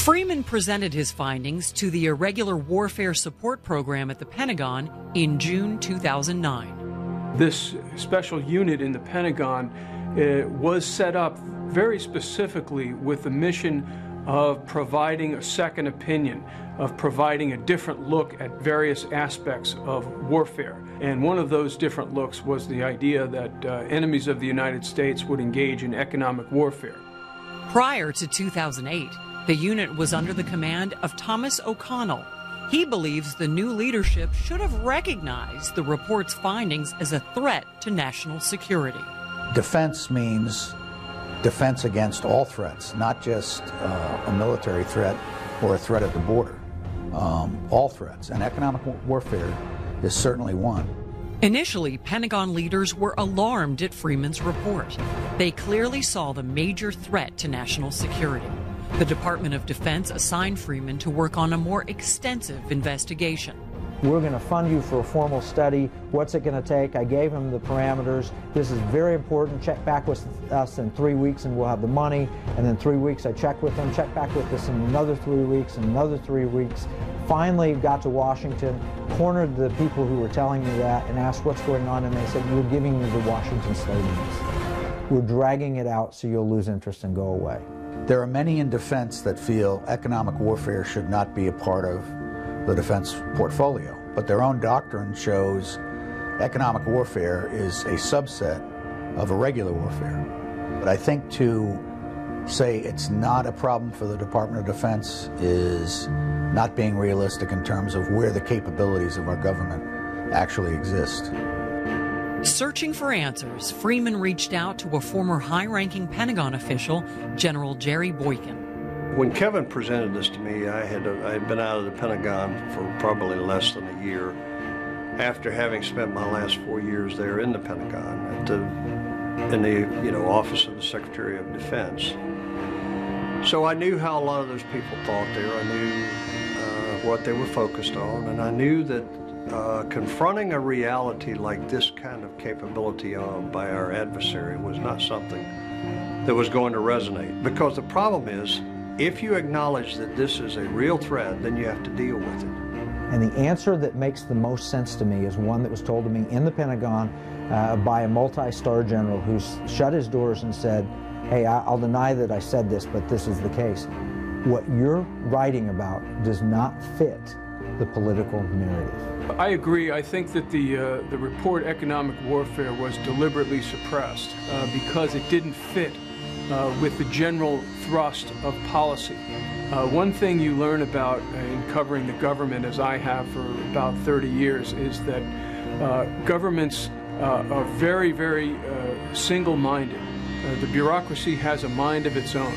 Freeman presented his findings to the Irregular Warfare Support Program at the Pentagon in June 2009. This special unit in the Pentagon was set up very specifically with the mission of providing a second opinion, of providing a different look at various aspects of warfare. And one of those different looks was the idea that enemies of the United States would engage in economic warfare. Prior to 2008, the unit was under the command of Thomas O'Connell. He believes the new leadership should have recognized the report's findings as a threat to national security. Defense means defense against all threats, not just a military threat or a threat at the border. All threats, and economic warfare is certainly one. Initially, Pentagon leaders were alarmed at Freeman's report. They clearly saw the major threat to national security. The Department of Defense assigned Freeman to work on a more extensive investigation. We're going to fund you for a formal study. What's it going to take? I gave him the parameters. This is very important. Check back with us in 3 weeks and we'll have the money. And then 3 weeks I check with them. Check back with us in another 3 weeks and another 3 weeks. Finally got to Washington, cornered the people who were telling me that and asked what's going on, and they said, you're giving me the Washington statements. We're dragging it out so you'll lose interest and go away. There are many in defense that feel economic warfare should not be a part of the defense portfolio, but their own doctrine shows economic warfare is a subset of irregular warfare. But I think to say it's not a problem for the Department of Defense is not being realistic in terms of where the capabilities of our government actually exist. Searching for answers, Freeman reached out to a former high-ranking Pentagon official, General Jerry Boykin. When Kevin presented this to me, I had been out of the Pentagon for probably less than a year after having spent my last 4 years there in the Pentagon in the office of the Secretary of Defense. So I knew how a lot of those people thought there. I knew what they were focused on, and I knew that confronting a reality like this kind of capability by our adversary was not something that was going to resonate. Because the problem is, if you acknowledge that this is a real threat, then you have to deal with it. And the answer that makes the most sense to me is one that was told to me in the Pentagon by a multi-star general who shut his doors and said, hey, I'll deny that I said this, but this is the case. What you're writing about does not fit the political narrative. I agree. I think that the report Economic Warfare was deliberately suppressed because it didn't fit with the general thrust of policy. One thing you learn about in covering the government, as I have for about 30 years, is that governments are very, very single-minded. The bureaucracy has a mind of its own.